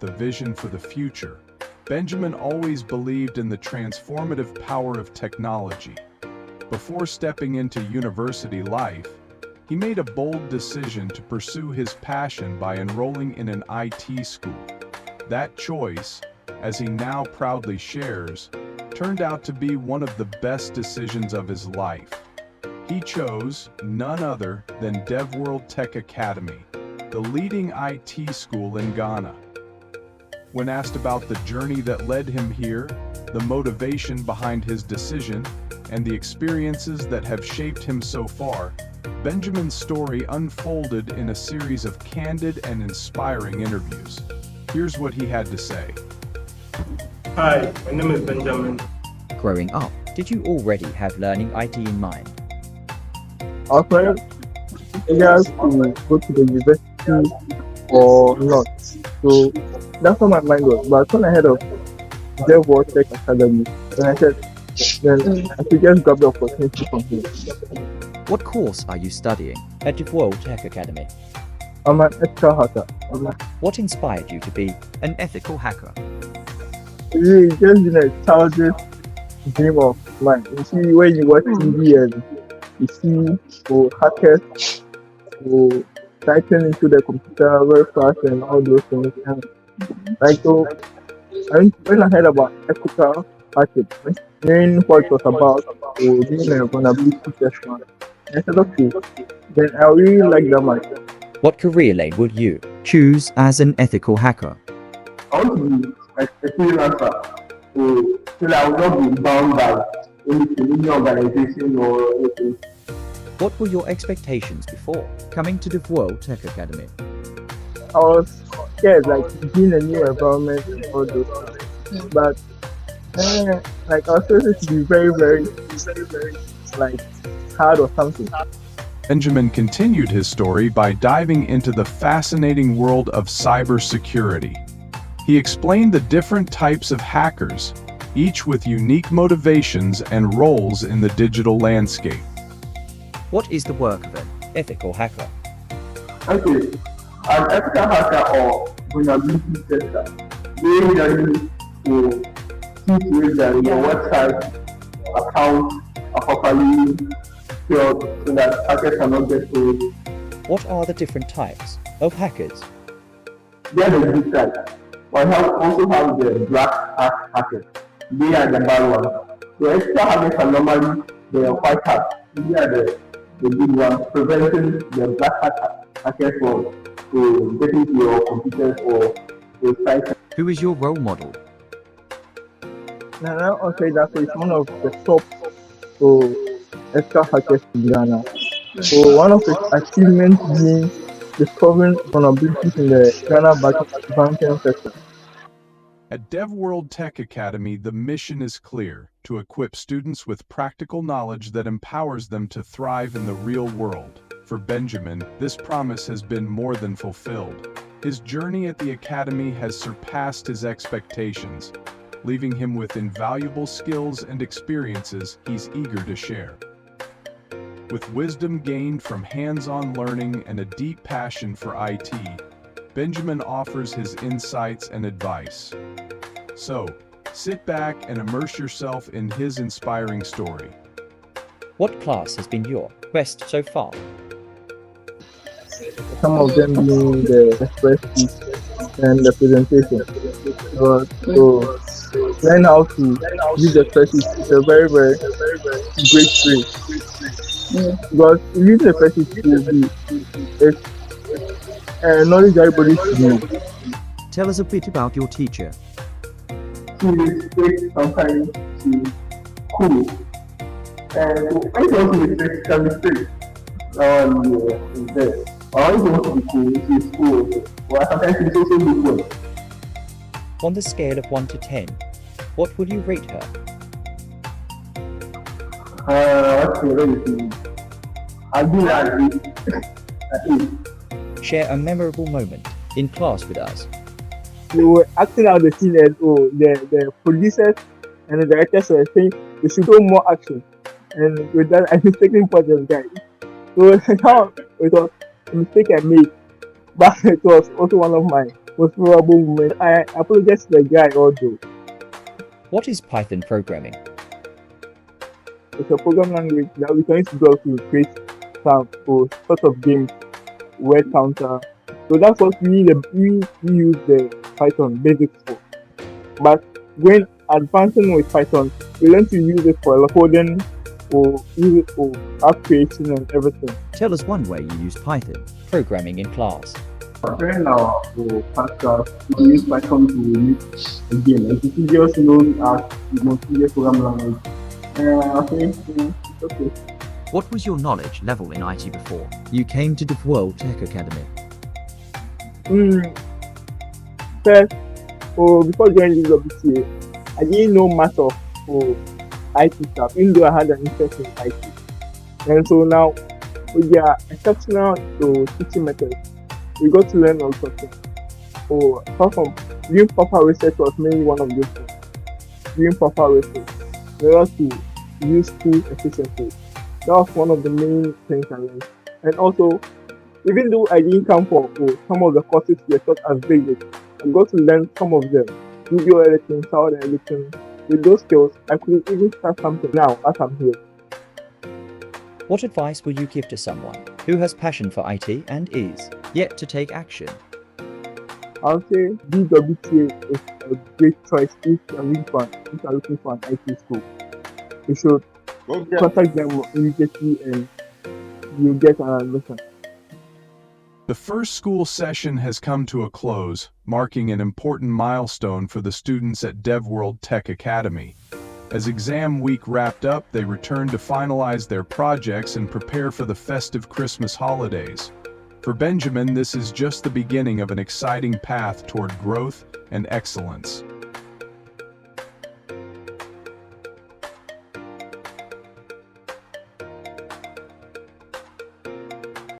with a vision for the future. Benjamin always believed in the transformative power of technology. Before stepping into university life, he made a bold decision to pursue his passion by enrolling in an IT school. That choice, as he now proudly shares, turned out to be one of the best decisions of his life. He chose none other than DevWorld Tech Academy, the leading IT school in Ghana. When asked about the journey that led him here, the motivation behind his decision, and the experiences that have shaped him so far, Benjamin's story unfolded in a series of candid and inspiring interviews. Here's what he had to say. Hi, my name is Benjamin. Growing up, did you already have learning IT in mind? Our parents either to go to the university or not. So that's what my mind was. But when I heard of DevWorld Tech Academy, then I said, then I should just grab the opportunity from here. What course are you studying at DWTA Tech Academy? I'm an ethical hacker. What inspired you to be an ethical hacker? It's just been a childish dream of mine. You see, when you watch TV and you see hackers who typing into the computer very fast and all those things. And like so, when I heard about ethical hacking, knowing what it was about, doing a vulnerability assessment, I said, okay, then I really like that much. What career lane would you choose as an ethical hacker? I want to be like a freelancer, so that I will not be bound by any organization or anything. What were your expectations before coming to DWTA Tech Academy? I was scared, like being a new environment and all those things. But like I was supposed to be very, like hard or something. Benjamin continued his story by diving into the fascinating world of cybersecurity. He explained the different types of hackers, each with unique motivations and roles in the digital landscape. What is the work of an ethical hacker? Okay, an ethical hacker or vulnerability tester, they usually to see to it that your website account are properly secured so that hackers cannot get to it. What are the different types of hackers? They are the good type. But also have the black hat hackers. They are the bad ones. So extra hackers are normally the white hat. They are the big ones, preventing the black hat hackers from getting to your computers or your site. Who is your role model? Now, okay, that is one of the top extra hackers in Ghana. So one of his achievements being discovering vulnerabilities in the Ghana banking sector. At DevWorld Tech Academy, the mission is clear: to equip students with practical knowledge that empowers them to thrive in the real world. For Benjamin, this promise has been more than fulfilled. His journey at the academy has surpassed his expectations, leaving him with invaluable skills and experiences he's eager to share. With wisdom gained from hands-on learning and a deep passion for IT, Benjamin offers his insights and advice. So, sit back and immerse yourself in his inspiring story. What class has been your best so far? Some of them being the express speech and the presentation. So learn how to use the express speech is a very great skill. Because using the express speech will be knowledge everybody should know. Tell us a bit about your teacher. She is strict, sometimes she's cool. And I don't mistake, she can be strict. Is there. I always want to be cool, she's cool also. But sometimes she's also good. On the scale of 1 to 10, what will you rate her? What's the rating? I'll do that. Share a memorable moment in class with us. They were acting out the scene and the producers and the directors were saying they should do more action. And with that, I was taking part of guys. So now it was a mistake I made, but it was also one of most memorable moment. I apologize to the guy although What is Python programming? it's a program language that we can use to do to create some sort of games, word counter. So that's what we use the Python basics for. But when advancing with Python, we learn to use it for coding or use it for app creation and everything. Tell us one way you use Python programming in class. During our podcast, we use Python to make a game. It is just known as the most easiest program language. I think it's okay. What was your knowledge level in IT before you came to DWTA Tech Academy? First, before joining DWTA, I didn't know much of IT stuff, even though I had an interest in IT. And so now, with their exceptional teaching methods, we got to learn all sorts of things. Apart from doing proper research was mainly one of those things. Doing proper research in order to use tools efficiently. That was one of the main things I learned. And also, even though I didn't come for some of the courses we taught as basic, I got to learn some of them. Video editing, sound editing. With those skills, I could even start something now as I'm here. What advice would you give to someone who has passion for IT and is yet to take action? I'll say DWTA is a great choice if you're looking for an IT school. You should contact them immediately and you'll get an admission. The first school session has come to a close, marking an important milestone for the students at DWTA Tech Academy. As exam week wrapped up, they returned to finalize their projects and prepare for the festive Christmas holidays. For Benjamin, this is just the beginning of an exciting path toward growth and excellence.